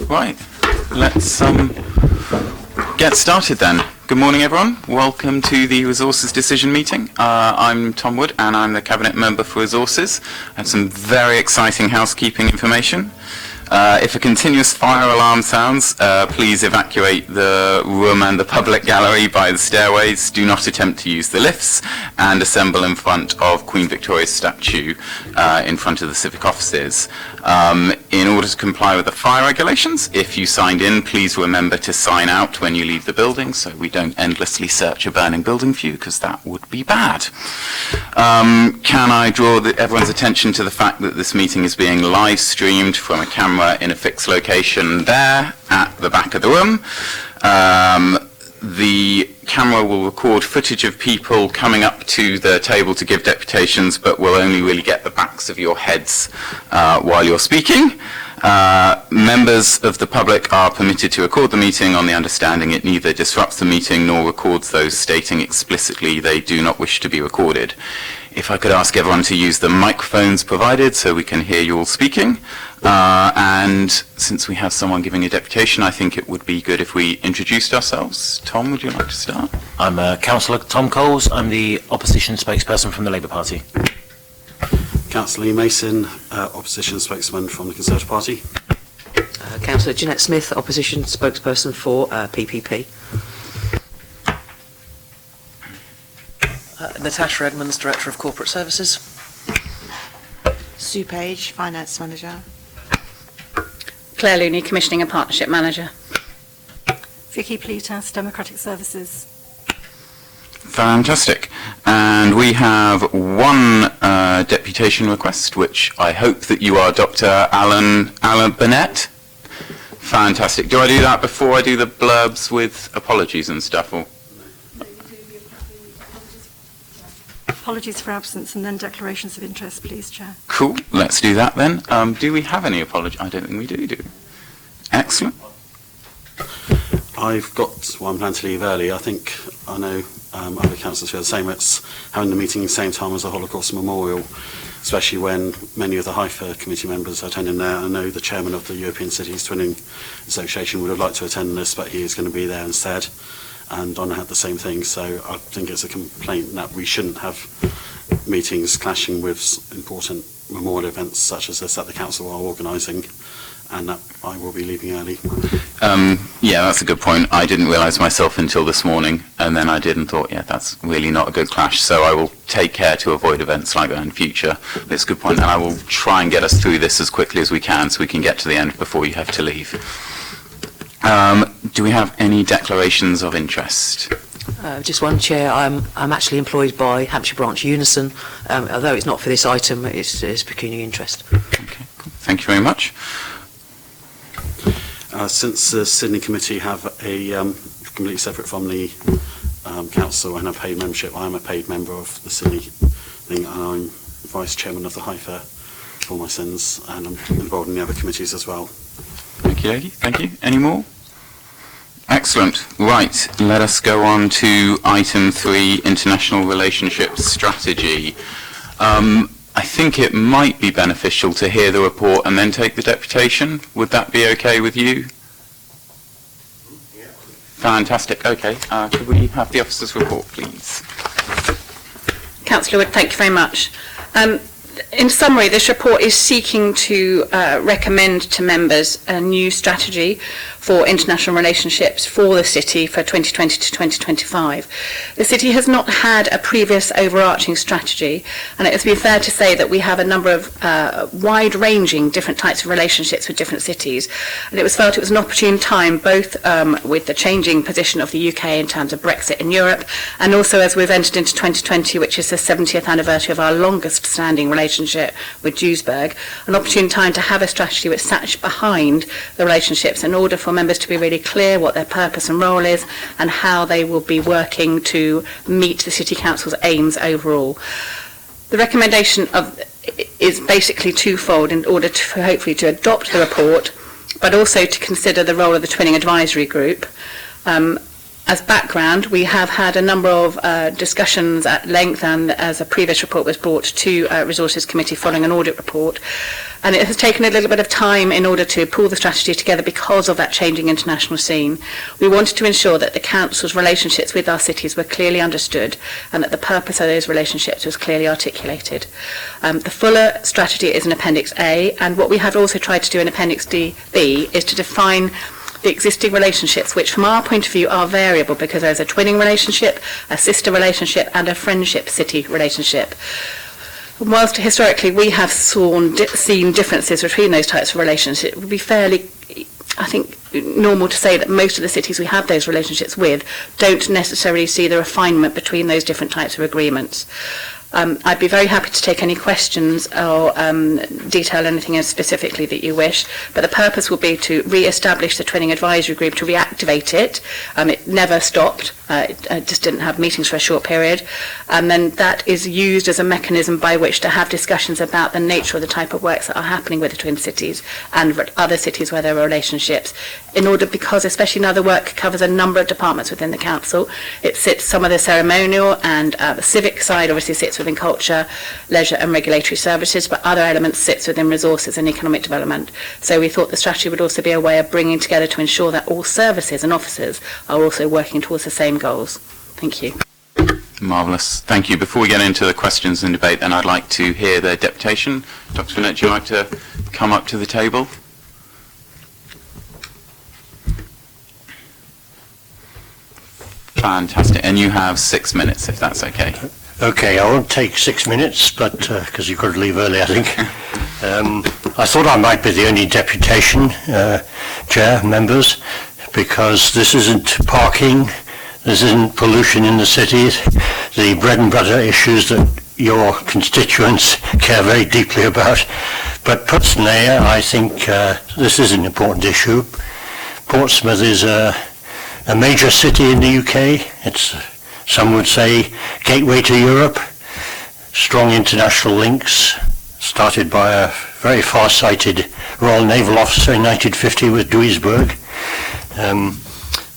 Right, let's get started then. Good morning, everyone. Welcome to the Resources Decision Meeting. I'm Tom Wood, and I'm the Cabinet Member for Resources. I have some very exciting housekeeping information. If a continuous fire alarm sounds, please evacuate the room and the public gallery by the stairways. Do not attempt to use the lifts, and assemble in front of Queen Victoria's statue in front of the civic offices. In order to comply with the fire regulations, if you signed in, please remember to sign out when you leave the building so we don't endlessly search a burning building for you, because that would be bad. Can I draw everyone's attention to the fact that this meeting is being live streamed from a camera in a fixed location there at the back of the room. The camera will record footage of people coming up to the table to give deputations, but will only really get the backs of your heads while you're speaking. Members of the public are permitted to record the meeting on the understanding it neither disrupts the meeting nor records those stating explicitly they do not wish to be recorded. If I could ask everyone to use the microphones provided so we can hear you all speaking. And since we have someone giving a deputation, I think it would be good if we introduced ourselves. Tom, would you like to start? I'm Councillor Tom Coles. I'm the opposition spokesperson from the Labour Party. Councillor Lee Mason, opposition spokesman from the Conservative Party. Councillor Jeanette Smith, opposition spokesperson for PPP. Natasha Edmonds, Director of Corporate Services. Sue Page, Finance Manager. Claire Looney, Commissioning and Partnership Manager. Vicky Pletas, Democratic Services. Fantastic. And we have one deputation request, which I hope that you are Dr. Alan Burnett. Fantastic. Do I do that before I do the blurbs with apologies and stuff? Or? Apologies for absence and then declarations of interest, please, Chair. Cool. Let's do that then. Do we have any apologies? I don't think we do. Excellent. I've got one plan to leave early. I know other councillors feel the same. It's having the meeting at the same time as the Holocaust Memorial, especially when many of the HIFA committee members are attending there. I know the chairman of the European Cities Twinning Association would have liked to attend this, but he is going to be there instead. And Donna had the same thing, so I think it's a complaint that we shouldn't have meetings clashing with important memorial events such as this that the council are organising, and that I will be leaving early. Yeah, that's a good point. I didn't realise myself until this morning, and then I did and thought, yeah, that's really not a good clash, so I will take care to avoid events like that in future. But it's a good point, and I will try and get us through this as quickly as we can so we can get to the end before you have to leave. Do we have any declarations of interest? Just one, Chair. I'm actually employed by Hampshire Branch Unison. Although it's not for this item, it's pecuniary interest. Okay, cool. Thank you very much. Since the Sydney Committee have a completely separate from the council and have paid membership, I'm a paid member of the Sydney thing, and I'm vice chairman of the HIFA for my sins, and I'm involved in the other committees as well. Thank you, lady. Thank you. Any more? Excellent. Right, let us go on to item 3, international relationships strategy. I think it might be beneficial to hear the report and then take the deputation. Would that be okay with you? Yeah. Fantastic. Okay. Could we have the officer's report, please? Councillor Wood, thank you very much. In summary, this report is seeking to recommend to members a new strategy for international relationships for the city for 2020 to 2025. The city has not had a previous overarching strategy, and it would be fair to say that we have a number of wide-ranging different types of relationships with different cities. And it was felt it was an opportune time, both with the changing position of the UK in terms of Brexit in Europe, and also as we've entered into 2020, which is the 70th anniversary of our longest-standing relationship with Duisburg, an opportune time to have a strategy which sat behind the relationships in order for members to be really clear what their purpose and role is and how they will be working to meet the City Council's aims overall. The recommendation is basically twofold in order to hopefully to adopt the report, but also to consider the role of the Twinning Advisory Group. As background, we have had a number of discussions at length, and as a previous report was brought to Resources Committee following an audit report, and it has taken a little bit of time in order to pull the strategy together because of that changing international scene. We wanted to ensure that the Council's relationships with our cities were clearly understood and that the purpose of those relationships was clearly articulated. The fuller strategy is in Appendix A, and what we have also tried to do in Appendix B is to define the existing relationships, which from our point of view are variable because there's a twinning relationship, a sister relationship and a friendship city relationship. Whilst historically we have seen differences between those types of relationships, it would be fairly, I think, normal to say that most of the cities we have those relationships with don't necessarily see the refinement between those different types of agreements. I'd be very happy to take any questions or detail anything specifically that you wish, but the purpose will be to re-establish the Twinning Advisory Group, to reactivate it. It never stopped, it just didn't have meetings for a short period, and then that is used as a mechanism by which to have discussions about the nature of the type of works that are happening with the twin cities and other cities where there are relationships, in order, because especially now the work covers a number of departments within the council. It sits some of the ceremonial and the civic side obviously sits within culture, leisure and regulatory services, but other elements sits within resources and economic development. So we thought the strategy would also be a way of bringing together to ensure that all services and officers are also working towards the same goals. Thank you. Marvellous. Thank you. Before we get into the questions and debate, then I'd like to hear the deputation. Dr. Bennett, would you like to come up to the table? Fantastic. And you have 6 minutes, if that's okay. Okay, I won't take 6 minutes, but because you've got to leave early, I think. I thought I might be the only deputation, chair, members, because this isn't parking, this isn't pollution in the cities, the bread and butter issues that your constituents care very deeply about. But personally, I think this is an important issue. Portsmouth is a major city in the UK. It's, some would say, gateway to Europe, strong international links, started by a very far-sighted Royal Naval officer in 1950 with Duisburg.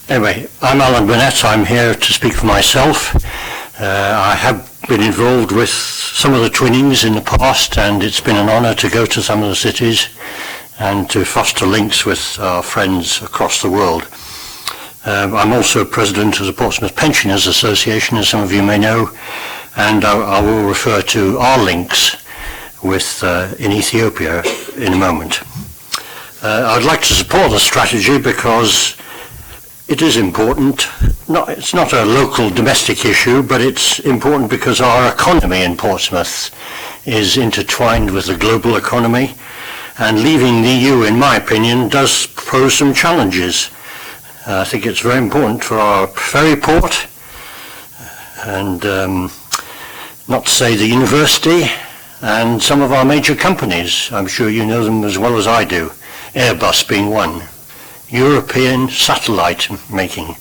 Anyway, I'm Alan Burnett. I'm here to speak for myself. I have been involved with some of the twinnings in the past, and it's been an honour to go to some of the cities and to foster links with our friends across the world. I'm also president of the Portsmouth Pensioners Association, as some of you may know, and I will refer to our links with in Ethiopia in a moment. I'd like to support the strategy because it is important. It's not a local domestic issue, but it's important because our economy in Portsmouth is intertwined with the global economy, and leaving the EU, in my opinion, does pose some challenges. I think it's very important for our ferry port, and not to say the university, and some of our major companies. I'm sure you know them as well as I do, Airbus being one, European satellite making.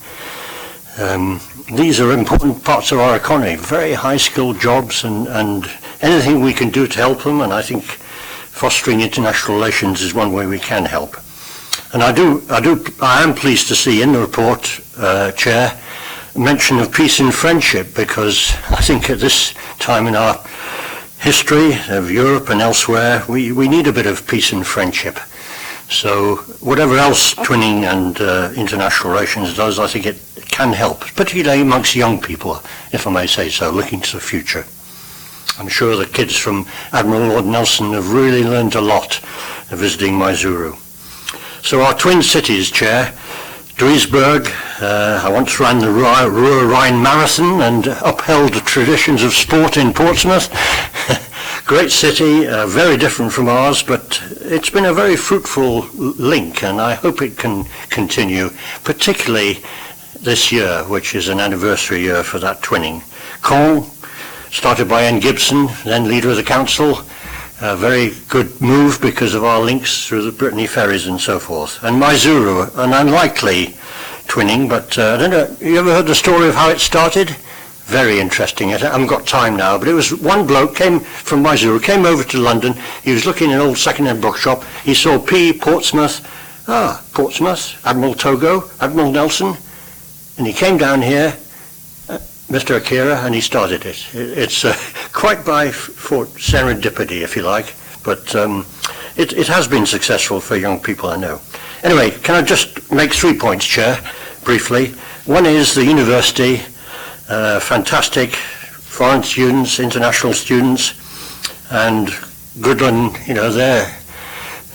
These are important parts of our economy, very high-skilled jobs, and anything we can do to help them, and I think fostering international relations is one way we can help. And I am pleased to see in the report, Chair, mention of peace and friendship, because I think at this time in our history of Europe and elsewhere, we need a bit of peace and friendship. So whatever else twinning and international relations does, I think it can help, particularly amongst young people, if I may say so, looking to the future. I'm sure the kids from Admiral Lord Nelson have really learned a lot visiting Mysuru. So our twin cities, Chair, Duisburg, I once ran the Ruhr-Rhine Marathon and upheld the traditions of sport in Portsmouth. Great city, very different from ours, but it's been a very fruitful link, and I hope it can continue, particularly this year, which is an anniversary year for that twinning. Caen, started by N. Gibson, then leader of the council, a very good move because of our links through the Brittany ferries and so forth. And Mysuru, an unlikely twinning, but I don't know, you ever heard the story of how it started? Very interesting. I haven't got time now, but it was one bloke came from Mysuru, came over to London. He was looking in an old second-hand bookshop. He saw P, Portsmouth. Ah, Portsmouth, Admiral Togo, Admiral Nelson. and he came down here, Mr. Akira, and he started it. It's quite by serendipity, if you like, but it has been successful for young people, I know. Anyway, can I just make 3 points, Chair, briefly? One is the university, fantastic foreign students, international students, and Goodland,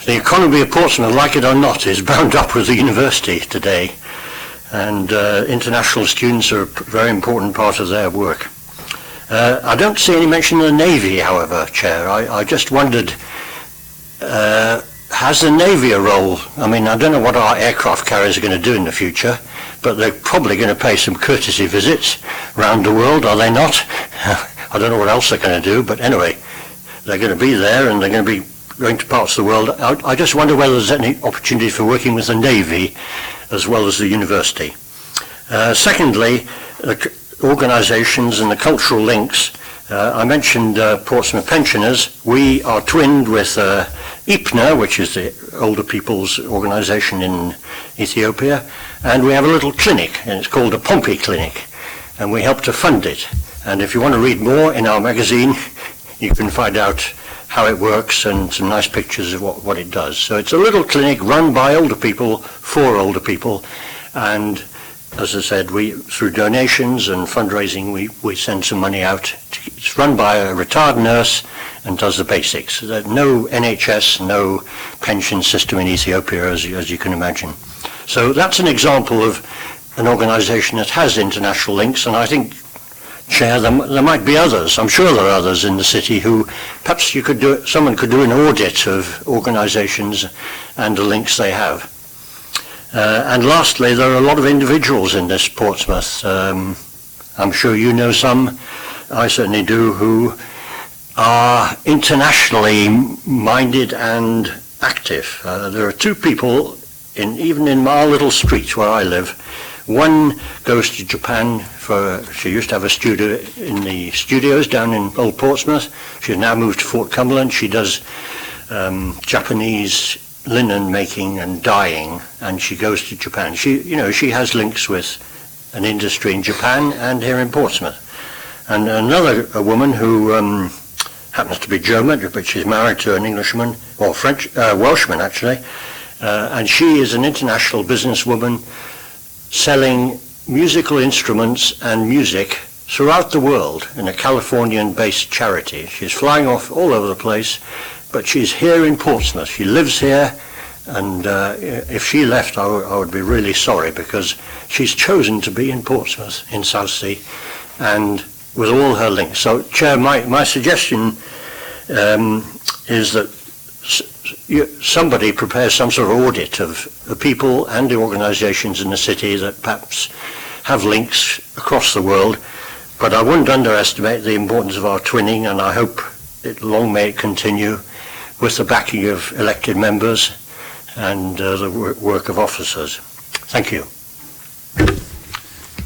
the economy of Portsmouth, like it or not, is bound up with the university today, and international students are a very important part of their work. I don't see any mention of the Navy, however, Chair. I just wondered, has the Navy a role? I mean, I don't know what our aircraft carriers are going to do in the future, but they're probably going to pay some courtesy visits around the world, are they not? I don't know what else they're going to do, but anyway, they're going to be there and they're going to be going to parts of the world. I just wonder whether there's any opportunity for working with the Navy as well as the university. Secondly, organisations and the cultural links. I mentioned Portsmouth Pensioners. We are twinned with IPNA, which is the older people's organisation in Ethiopia, and we have a little clinic, and it's called a Pompey Clinic, and we help to fund it. And if you want to read more in our magazine, you can find out how it works and some nice pictures of what it does. So it's a little clinic run by older people, for older people, and as I said, through donations and fundraising, we send some money out. It's run by a retired nurse and does the basics. There's no NHS, no pension system in Ethiopia, as you can imagine. So that's an example of an organisation that has international links, and I think, Chair, there might be others. I'm sure there are others in the city who perhaps someone could do an audit of organisations and the links they have. And lastly, there are a lot of individuals in this Portsmouth. I'm sure you know some, I certainly do, who are internationally minded and active. There are two people, even in our little street where I live. One goes to Japan she used to have a studio in the studios down in Old Portsmouth. She's now moved to Fort Cumberland. She does Japanese linen making and dyeing, and she goes to Japan. She has links with an industry in Japan and here in Portsmouth. And a woman who happens to be German, but she's married to an Englishman, or Welshman actually, and she is an international businesswoman selling musical instruments and music throughout the world in a Californian-based charity. She's flying off all over the place, but she's here in Portsmouth. She lives here, and if she left, I would be really sorry, because she's chosen to be in Portsmouth, in Southsea, and with all her links. So, Chair, my suggestion is that somebody prepares some sort of audit of the people and the organisations in the city that perhaps have links across the world, but I wouldn't underestimate the importance of our twinning, and I hope long may it continue with the backing of elected members and the work of officers. Thank you.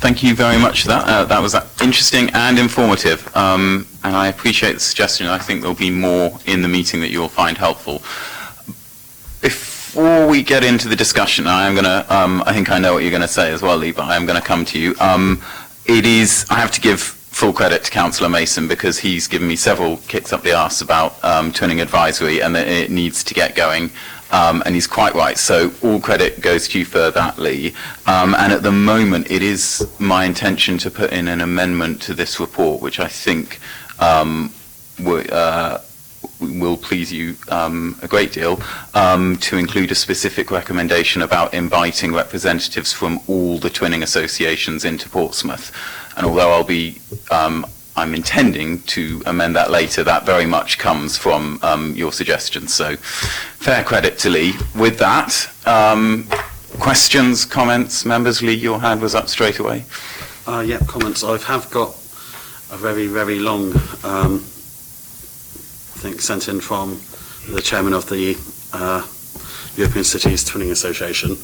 Thank you very much for that. That was interesting and informative, and I appreciate the suggestion. I think there'll be more in the meeting that you'll find helpful. Before we get into the discussion, I am going to, I think I know what you're going to say as well, Lee, but I am going to come to you. I have to give full credit to Councillor Mason, because he's given me several kicks up the arse about twinning advisory, and that it needs to get going. And he's quite right. So all credit goes to you for that, Lee. And at the moment, it is my intention to put in an amendment to this report, which I think will please you a great deal, to include a specific recommendation about inviting representatives from all the twinning associations into Portsmouth. And although I'm intending to amend that later, that very much comes from your suggestions. So fair credit to Lee. With that, questions, comments? Members, Lee, your hand was up straight away. Yeah, comments. I have got a very, very long thing sent in from the chairman of the European Cities Twinning Association.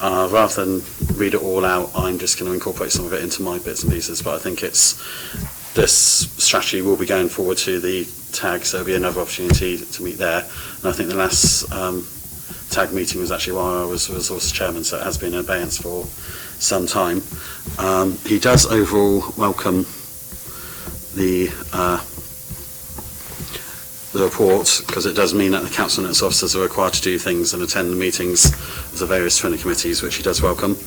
Rather than read it all out, I'm just going to incorporate some of it into my bits and pieces, but I think this strategy will be going forward to the TAG, so there'll be another opportunity to meet there. And I think the last TAG meeting was actually while I was resource chairman, so it has been in abeyance for some time. He does overall welcome the report, because it does mean that the council and its officers are required to do things and attend the meetings of the various twinning committees, which he does welcome.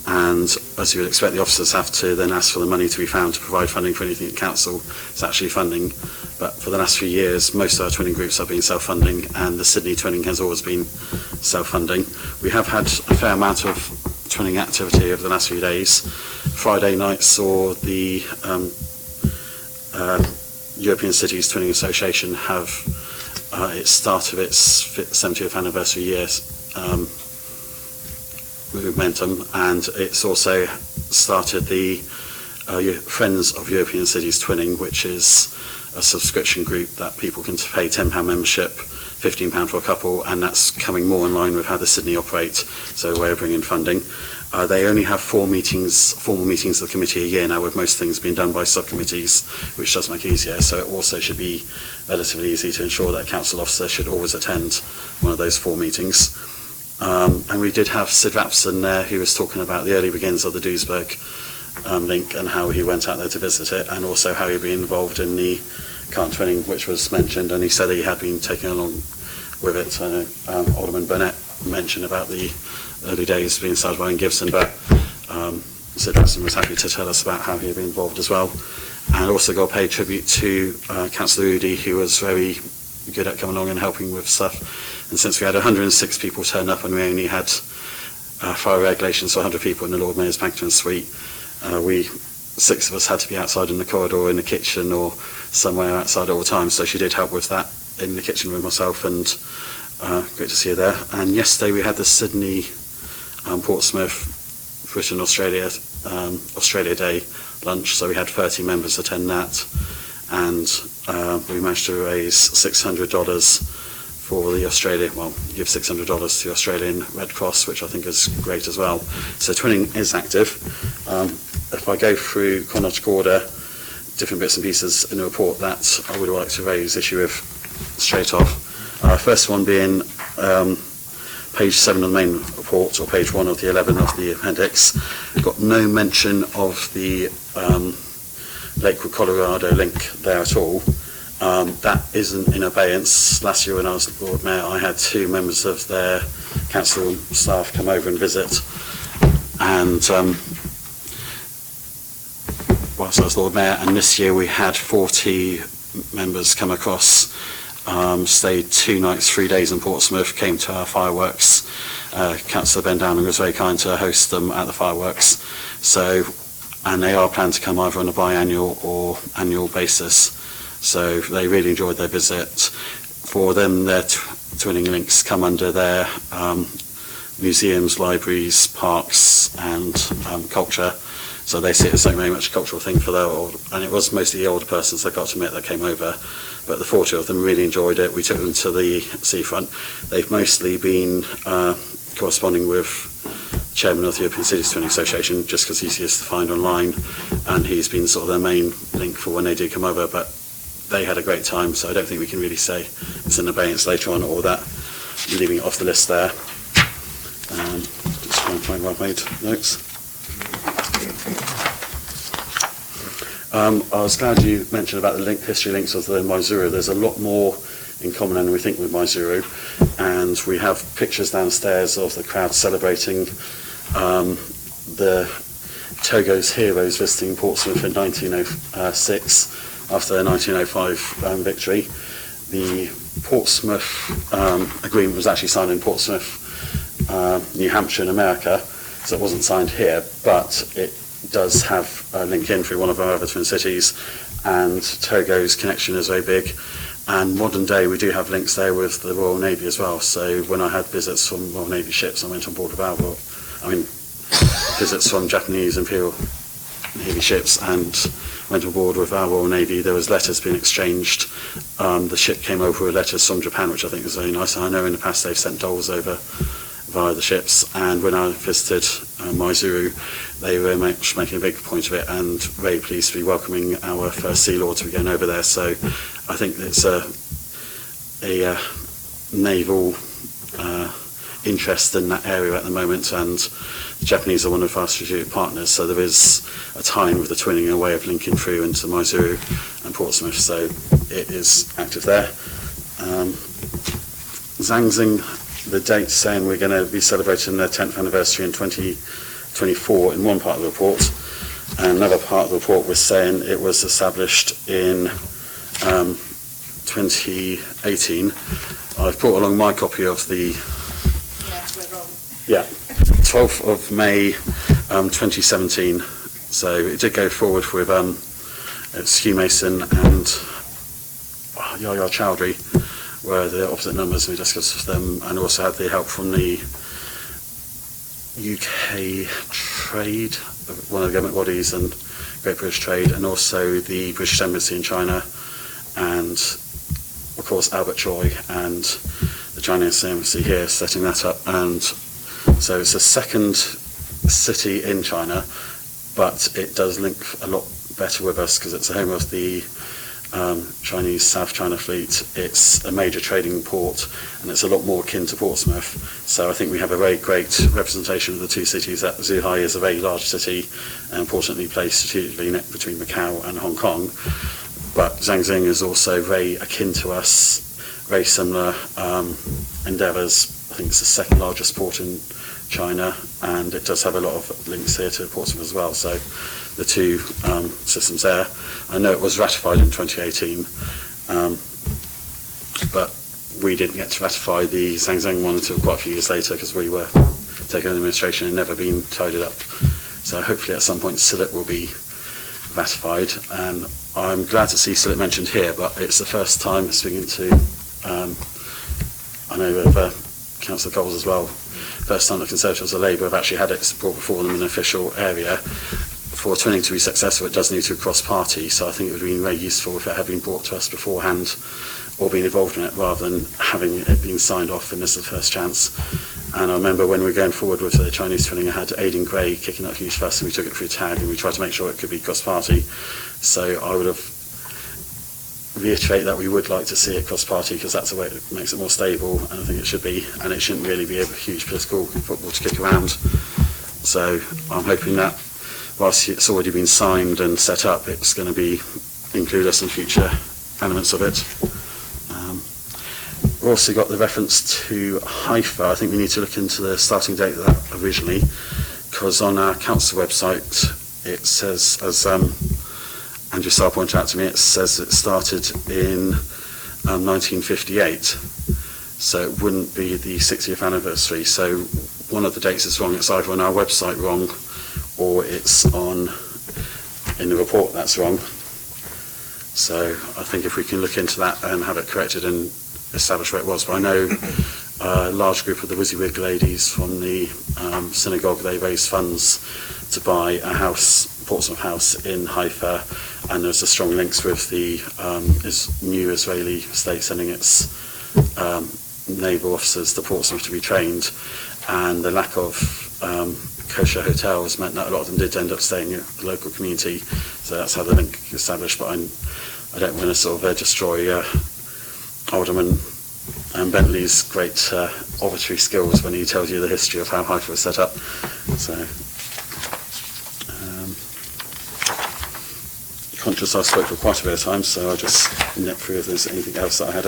And as you would expect, the officers have to then ask for the money to be found to provide funding for anything the council is actually funding. But for the last few years, most of our twinning groups have been self-funding, and the Sydney twinning has always been self-funding. We have had a fair amount of twinning activity over the last few days. Friday night saw the European Cities Twinning Association have its start of its 70th anniversary year momentum, and it's also started the Friends of European Cities Twinning, which is a subscription group that people can pay £10 membership, £15 for a couple, and that's coming more in line with how the Sydney operate, so a way of bringing funding. They only have formal meetings of the committee a year now, with most things being done by subcommittees, which does make it easier. So it also should be relatively easy to ensure that a council officer should always attend one of those 4 meetings. And we did have Sid Rapson there, who was talking about the early beginnings of the Duisburg link and how he went out there to visit it, and also how he'd been involved in the cart twinning, which was mentioned, and he said he had been taken along with it. Alderman Burnett mentioned about the early days being started by Ian Gibson, but Sid Rapson was happy to tell us about how he had been involved as well. And also got paid tribute to Councillor Udy, who was very good at coming along and helping with stuff. And since we had 106 people turn up and we only had fire regulations for 100 people in the Lord Mayor's Banqueting Suite, 6 of us had to be outside in the corridor, in the kitchen, or somewhere outside all the time. So she did help with that in the kitchen with myself, and great to see her there. And yesterday we had the Sydney, Portsmouth, Britain, Australia Day lunch. So we had 30 members attend that, and we managed to raise $600 for the give $600 to the Australian Red Cross, which I think is great as well. So twinning is active. If I go through chronological order, different bits and pieces in the report that I would like to raise issue with straight off. First one being page 7 of the main report, or page 1 of the 11 of the appendix. Got no mention of the Lakewood, Colorado link there at all. That isn't in abeyance. Last year when I was Lord Mayor, I had 2 members of their council staff come over and visit, and whilst I was Lord Mayor, and this year we had 40 members come across, stayed 2 nights, 3 days in Portsmouth, came to our fireworks. Councillor Ben Downing was very kind to host them at the fireworks. So, and they are planned to come either on a biannual or annual basis. So they really enjoyed their visit. For them, their twinning links come under their museums, libraries, parks, and culture. So they see it as very much a cultural thing for their old, and it was mostly the older persons, I got to admit, that came over. But the 40 of them really enjoyed it. We took them to the seafront. They've mostly been corresponding with Chairman of the European Cities Twinning Association, just because he's easiest to find online, and he's been sort of their main link for when they do come over. But they had a great time, so I don't think we can really say it's in abeyance later on, or that leaving it off the list there. Just trying to find where I've made notes. I was glad you mentioned about the history links of the Maizuru. There's a lot more in common than we think with Maizuru, and we have pictures downstairs of the crowd celebrating the Togo's heroes visiting Portsmouth in 1906 after their 1905 victory. The Portsmouth agreement was actually signed in Portsmouth, New Hampshire in America, so it wasn't signed here, but it does have a link in through one of our other twin cities, and Togo's connection is very big. And modern day, we do have links there with the Royal Navy as well. So when I had visits from Royal Navy ships, I went on board with visits from Japanese Imperial Navy ships, and went on board with our Royal Navy. There was letters being exchanged. The ship came over with letters from Japan, which I think was very nice. And I know in the past they've sent dolls over via the ships, and when I visited Maizuru, they were making a big point of it, and very pleased to be welcoming our first Sea Lord to be going over there. So I think it's a naval interest in that area at the moment, and the Japanese are one of our strategic partners, so there is a tie-in with the twinning, a way of linking through into Maizuru and Portsmouth, so it is active there. Zhangzing, the date saying we're going to be celebrating their 10th anniversary in 2024 in one part of the report, and another part of the report was saying it was established in 2018. I've brought along my copy of the 12th of May 2017. So it did go forward with it's Hugh Mason and Yahya Chowdhury were the opposite numbers, and we discussed them, and also had the help from the UK Trade, one of the government bodies, and Great British Trade, and also the British Embassy in China, and of course Albert Choi and the Chinese Embassy here setting that up. And so it's the second city in China, but it does link a lot better with us because it's the home of the Chinese South China Fleet. It's a major trading port, and it's a lot more akin to Portsmouth. So I think we have a very great representation of the two cities. That Zhuhai is a very large city, and importantly placed strategically between Macau and Hong Kong. But Zhangzing is also very akin to us, very similar endeavours. I think it's the second largest port in China, and it does have a lot of links here to Portsmouth as well. So the two systems there. I know it was ratified in 2018, but we didn't get to ratify the Zhangzheng one until quite a few years later because we were taking an administration and never been tidied up. So hopefully at some point CILIT will be ratified, and I'm glad to see CILIT mentioned here, but it's the first time speaking to, I know of Councillor Coles as well, first time the Conservatives or Labour have actually had it brought before them in an official area. For twinning to be successful, it does need to cross party, so I think it would have been very useful if it had been brought to us beforehand or been involved in it rather than having it been signed off and this is the first chance. And I remember when we were going forward with the Chinese twinning, I had Aidan Gray kicking up huge fuss, and we took it through TAG and we tried to make sure it could be cross party. So I would have reiterate that we would like to see it cross party because that's the way it makes it more stable, and I think it should be, and it shouldn't really be a huge political football to kick around. So I'm hoping that whilst it's already been signed and set up, it's going to be include us in future elements of it. We've also got the reference to Haifa. I think we need to look into the starting date of that originally, because on our council website it says, as Andrew Starr pointed out to me, it says it started in 1958, so it wouldn't be the 60th anniversary. So one of the dates is wrong. It's either on our website wrong, or it's in the report that's wrong. So I think if we can look into that and have it corrected and establish where it was. But I know a large group of the WYSIWYG ladies from the synagogue, they raised funds to buy a house, Portsmouth House in Haifa, and there's a strong links with the new Israeli state sending its naval officers to Portsmouth to be trained, and the lack of kosher hotels meant that a lot of them did end up staying in the local community, so that's how the link is established. But I don't want to sort of destroy Alderman Bentley's great oratory skills when he tells you the history of how Haifa was set up. So, conscious I spoke for quite a bit of time, so I'll just nip through if there's anything else that I had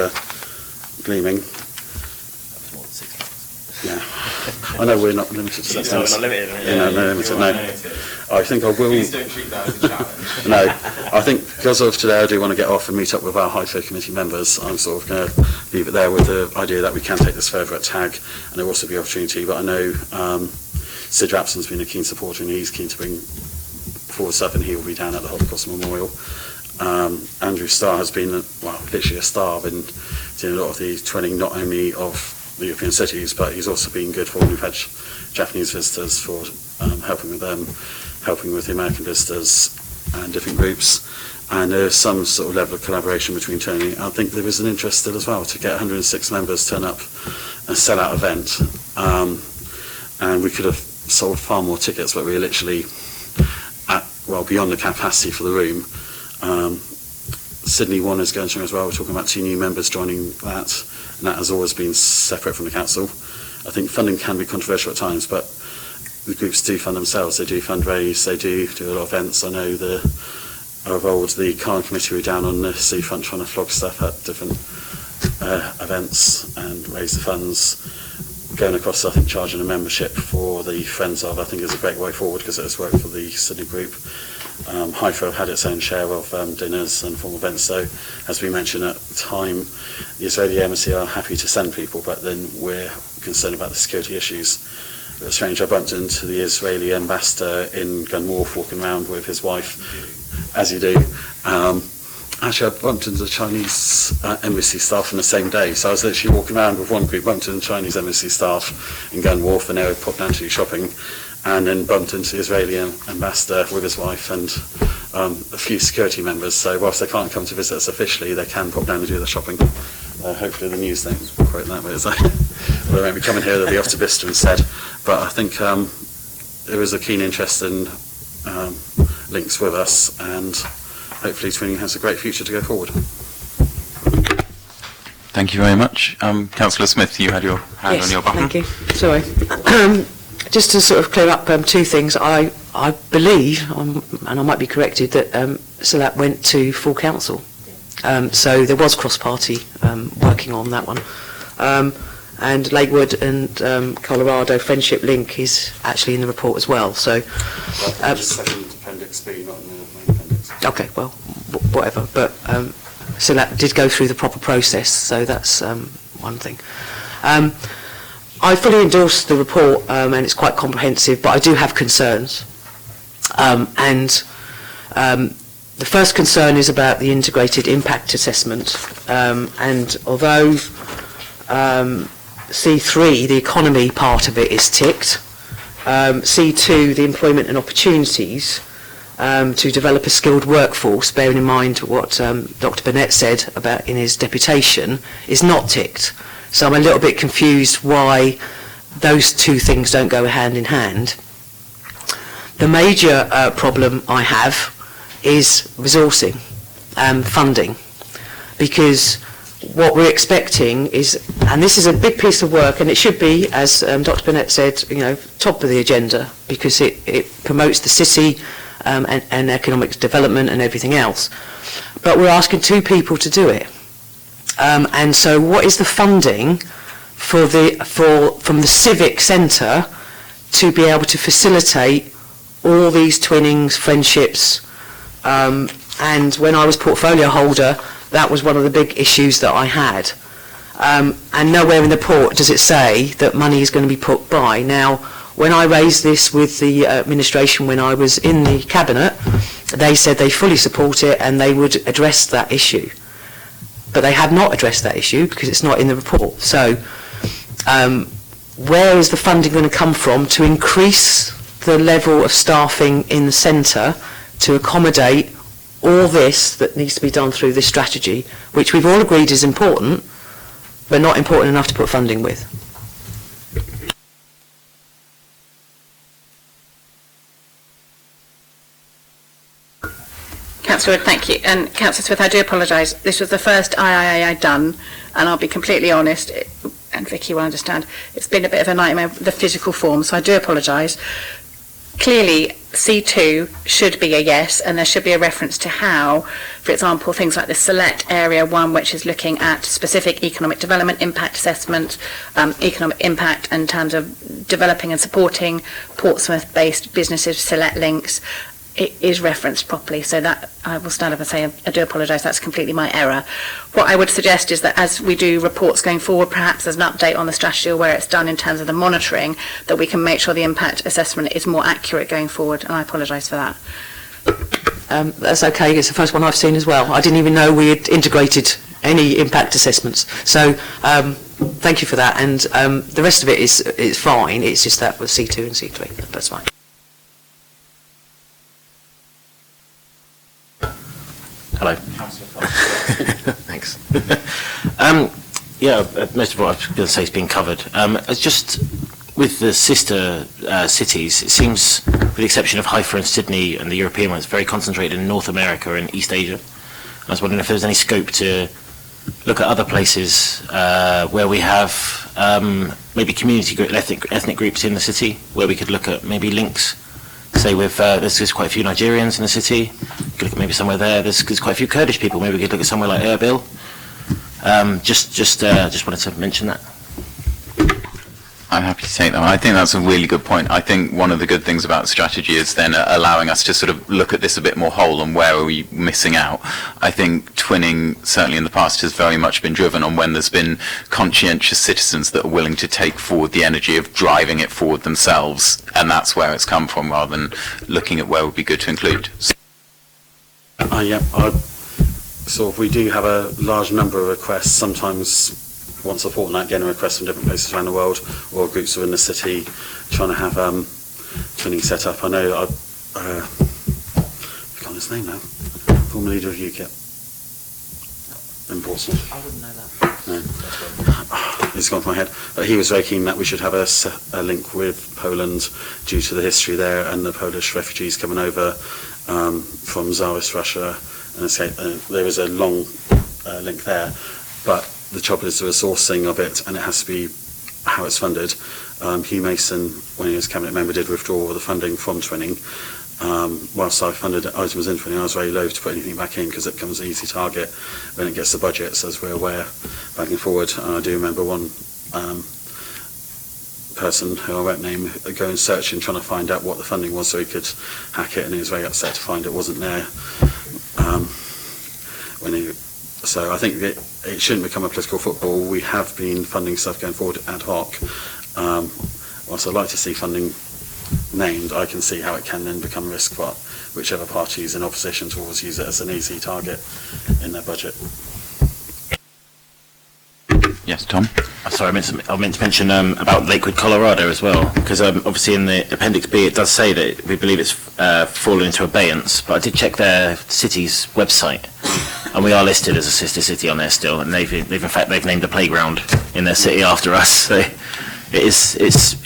gleaming. Yeah, I know we're not limited to that. No, we're not limited. Yeah, no, limited. No, I think I will. Please don't treat that as a challenge. No, I think because of today, I do want to get off and meet up with our Haifa committee members. I'm sort of going to leave it there with the idea that we can take this further at TAG, and there will also be opportunity. But I know Sid Rapson's been a keen supporter, and he's keen to bring forward stuff, and he will be down at the Holocaust Memorial. Andrew Starr has been, well, literally a star in doing a lot of the twinning, not only of the European cities, but he's also been good for when we've had Japanese visitors, for helping with them, helping with the American visitors and different groups. And there's some sort of level of collaboration between turning. I think there is an interest still as well to get 106 members turn up and sell out event. And we could have sold far more tickets, but we were literally beyond the capacity for the room. Sydney 1 is going strong as well. We're talking about 2 new members joining that, and that has always been separate from the council. I think funding can be controversial at times, but the groups do fund themselves. They do fundraise, they do a lot of events. I know of old, the Khan Committee were down on the seafront trying to flog stuff at different events and raise the funds. Going across, I think, charging a membership for the Friends of, I think, is a great way forward because it has worked for the Sydney group. Haifa had its own share of dinners and formal events. So, as we mentioned at the time, the Israeli embassy are happy to send people, but then we're concerned about the security issues. It was strange, I bumped into the Israeli ambassador in Gun Wharf walking around with his wife, as you do. Actually, I bumped into the Chinese embassy staff on the same day, so I was literally walking around with one group, bumped into the Chinese embassy staff in Gun Wharf, and they were popped down to do shopping, and then bumped into the Israeli ambassador with his wife and a few security members. So whilst they can't come to visit us officially, they can pop down and do their shopping. Hopefully the news don't quote that, but well, they won't be coming here, they'll be off to Bicester instead. But I think there is a keen interest in links with us, and hopefully Twinning has a great future to go forward. Thank you very much. Councillor Smith, you had your hand on your button. Thank you. Sorry. Just to sort of clear up two things, I believe, and I might be corrected, that SELAP went to full council. So there was cross-party working on that one. And Lakewood and Colorado Friendship Link is actually in the report as well. So, second appendix B, not in the main appendix. Okay, well, whatever. But SELAP did go through the proper process, so that's one thing. I fully endorse the report, and it's quite comprehensive, but I do have concerns. The first concern is about the integrated impact assessment, and although C3, the economy part of it, is ticked, C2, the employment and opportunities to develop a skilled workforce, bearing in mind what Dr. Burnett said about in his deputation, is not ticked. So I'm a little bit confused why those two things don't go hand in hand. The major problem I have is resourcing and funding, because what we're expecting is, and this is a big piece of work, and it should be, as Dr. Burnett said, top of the agenda, because it promotes the city and economic development and everything else. But we're asking two people to do it. And so what is the funding from the civic centre to be able to facilitate all these twinnings, friendships, and when I was portfolio holder, that was one of the big issues that I had. And nowhere in the report does it say that money is going to be put by. Now, when I raised this with the administration when I was in the cabinet, they said they fully support it and they would address that issue. But they have not addressed that issue because it's not in the report. So where is the funding going to come from to increase the level of staffing in the centre to accommodate all this that needs to be done through this strategy, which we've all agreed is important, but not important enough to put funding with? Councillor Wood, thank you. And Councillor Smith, I do apologise. This was the first IIA I'd done, and I'll be completely honest, and Vicky will understand, it's been a bit of a nightmare, the physical form, so I do apologise. Clearly, C2 should be a yes, and there should be a reference to how, for example, things like the Select Area 1, which is looking at specific economic development impact assessment, economic impact in terms of developing and supporting Portsmouth-based businesses, Select links, it is referenced properly. So that I will stand up and say I do apologise, that's completely my error. What I would suggest is that as we do reports going forward, perhaps there's an update on the strategy or where it's done in terms of the monitoring, that we can make sure the impact assessment is more accurate going forward, and I apologise for that. That's okay, it's the first one I've seen as well. I didn't even know we had integrated any impact assessments. So thank you for that, and the rest of it is fine, it's just that with C2 and C3, that's fine. Hello. Thanks. Most of what I was going to say has been covered. It's just with the sister cities, it seems, with the exception of Haifa and Sydney and the European ones, very concentrated in North America and East Asia. I was wondering if there was any scope to look at other places where we have maybe community group, ethnic groups in the city, where we could look at maybe links. Say with there's quite a few Nigerians in the city. We could look at maybe somewhere there. There's quite a few Kurdish people. Maybe we could look at somewhere like Erbil. Just wanted to mention that. I'm happy to take that. I think that's a really good point. I think one of the good things about strategy is then allowing us to sort of look at this a bit more whole and where are we missing out. I think twinning, certainly in the past, has very much been driven on when there's been conscientious citizens that are willing to take forward the energy of driving it forward themselves, and that's where it's come from, rather than looking at where would be good to include. We do have a large number of requests, sometimes once a fortnight, getting requests from different places around the world, or groups within the city trying to have twinning set up. I know, I've forgotten his name now, former leader of UKIP in Portsmouth. I wouldn't know that. No. It's gone from my head. But he was very keen that we should have a link with Poland due to the history there and the Polish refugees coming over from Tsarist Russia and escape. There is a long link there, but the trouble is the resourcing of it, and it has to be how it's funded. Hugh Mason, when he was cabinet member, did withdraw the funding from twinning. Whilst I funded items in twinning, I was very loath to put anything back in because it becomes an easy target when it gets the budget, so as we're aware, back and forward. And I do remember one person who I won't name going searching, trying to find out what the funding was so he could hack it, and he was very upset to find it wasn't there. So I think it shouldn't become a political football. We have been funding stuff going forward ad hoc. Whilst I'd like to see funding named, I can see how it can then become risk for whichever parties in opposition to always use it as an easy target in their budget. Yes, Tom? Sorry, I meant to mention about Lakewood, Colorado as well, because obviously in the Appendix B it does say that we believe it's fallen into abeyance, but I did check their city's website, and we are listed as a sister city on there still, and they've named a playground in their city after us, so it's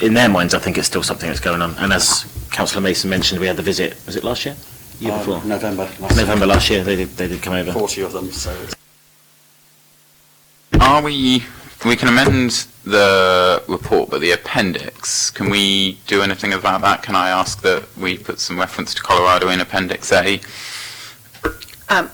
in their minds, I think it's still something that's going on. And as Councillor Mason mentioned, we had the visit, was it last year? Year before? November last year, they did come over. 40 of them, so... We can amend the report, but the appendix, can we do anything about that? Can I ask that we put some reference to Colorado in Appendix A?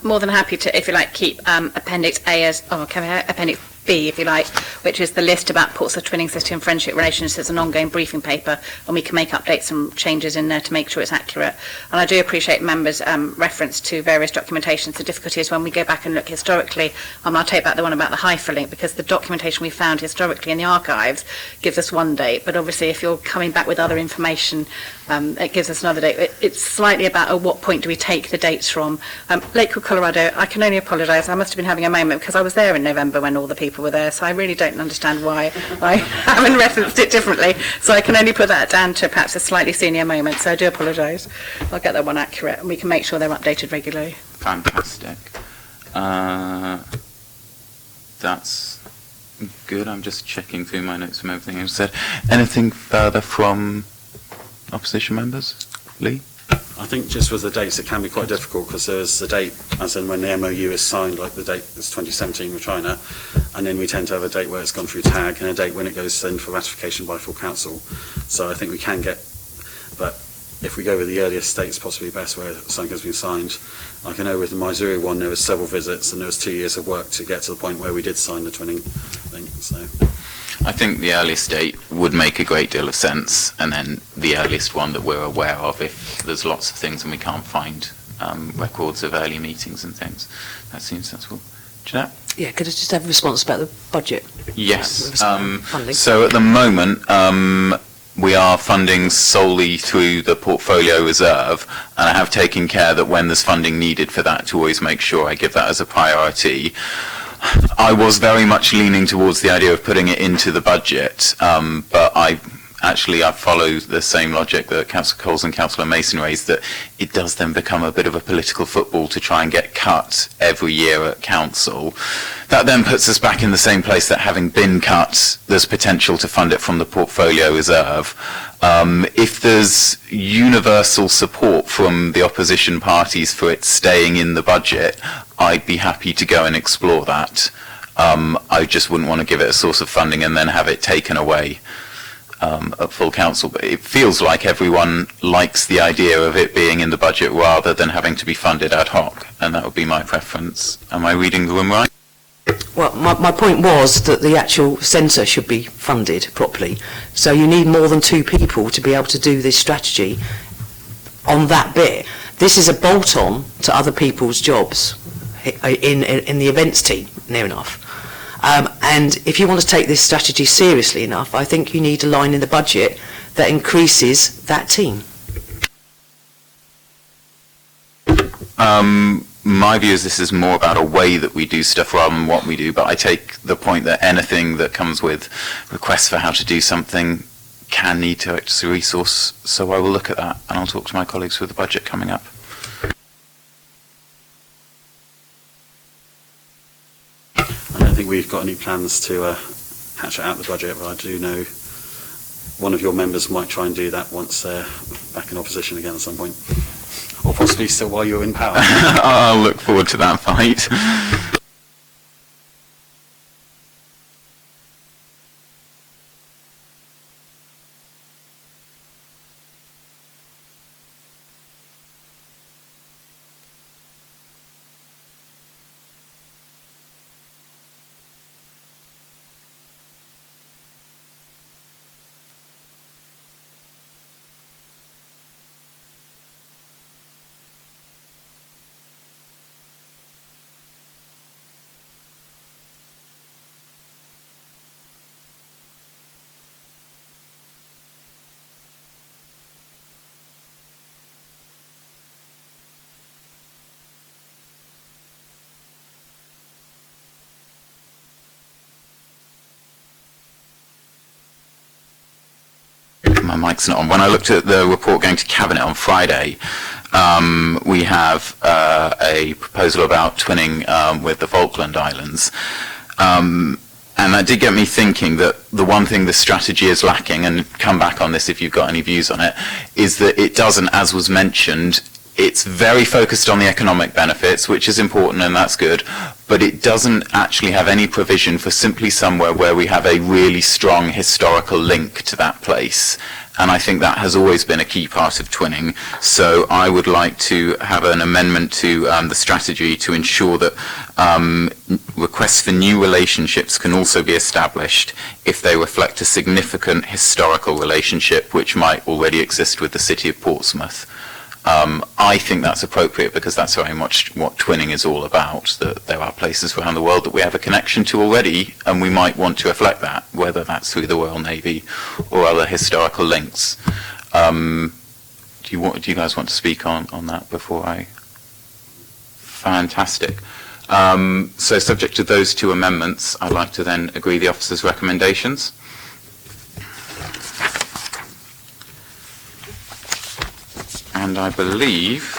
More than happy to, if you like, keep Appendix A as, Appendix B, if you like, which is the list about Portsmouth Twinning City and Friendship Relations. It's an ongoing briefing paper, and we can make updates and changes in there to make sure it's accurate. And I do appreciate members' reference to various documentations. The difficulty is when we go back and look historically, I'll take back the one about the hyperlink, because the documentation we found historically in the archives gives us one date, but obviously if you're coming back with other information, it gives us another date. It's slightly about at what point do we take the dates from. Lakewood, Colorado, I can only apologise. I must have been having a moment because I was there in November when all the people were there, so I really don't understand why I haven't referenced it differently. So I can only put that down to perhaps a slightly senior moment, so I do apologise. I'll get that one accurate, and we can make sure they're updated regularly. Fantastic. That's good. I'm just checking through my notes from everything I've said. Anything further from opposition members? Lee? I think just with the dates it can be quite difficult, because there's the date as in when the MOU is signed, like the date is 2017 with China, and then we tend to have a date where it's gone through TAG and a date when it goes in for ratification by full council. So I think we can get, but if we go with the earliest dates, possibly best where something has been signed. Like I know with the Missouri one there was several visits and there was 2 years of work to get to the point where we did sign the twinning thing. So I think the earliest date would make a great deal of sense, and then the earliest one that we're aware of, if there's lots of things and we can't find records of early meetings and things. That seems sensible. Jeanette? Yeah, could I just have a response about the budget? Yes. Funding. So at the moment, we are funding solely through the portfolio reserve, and I have taken care that when there's funding needed for that, to always make sure I give that as a priority. I was very much leaning towards the idea of putting it into the budget, but I follow the same logic that Councillor Coles and Councillor Mason raised, that it does then become a bit of a political football to try and get cut every year at council. That then puts us back in the same place that having been cut, there's potential to fund it from the portfolio reserve. If there's universal support from the opposition parties for it staying in the budget, I'd be happy to go and explore that. I just wouldn't want to give it a source of funding and then have it taken away at full council. But it feels like everyone likes the idea of it being in the budget rather than having to be funded ad hoc, and that would be my preference. Am I reading the room right? Well, my point was that the actual centre should be funded properly. So you need more than 2 people to be able to do this strategy on that bit. This is a bolt-on to other people's jobs in the events team, near enough. And if you want to take this strategy seriously enough, I think you need a line in the budget that increases that team. My view is this is more about a way that we do stuff rather than what we do, but I take the point that anything that comes with requests for how to do something can need to act as a resource, so I will look at that and I'll talk to my colleagues with the budget coming up. I don't think we've got any plans to hatch out the budget, but I do know one of your members might try and do that once they're back in opposition again at some point. Or possibly still while you're in power. I'll look forward to that fight. My mic's not on. When I looked at the report going to Cabinet on Friday, we have a proposal about twinning with the Falkland Islands. And that did get me thinking that the one thing this strategy is lacking, and come back on this if you've got any views on it, is that it doesn't, as was mentioned, it's very focused on the economic benefits, which is important and that's good, but it doesn't actually have any provision for simply somewhere where we have a really strong historical link to that place. And I think that has always been a key part of twinning. So I would like to have an amendment to the strategy to ensure that requests for new relationships can also be established if they reflect a significant historical relationship which might already exist with the city of Portsmouth. I think that's appropriate because that's very much what twinning is all about, that there are places around the world that we have a connection to already and we might want to reflect that, whether that's through the Royal Navy or other historical links. Do you guys want to speak on that before I... Fantastic. So subject to those 2 amendments, I'd like to then agree the officer's recommendations. And I believe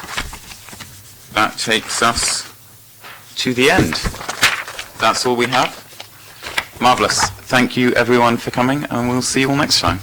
that takes us to the end. That's all we have. Marvellous. Thank you everyone for coming, and we'll see you all next time.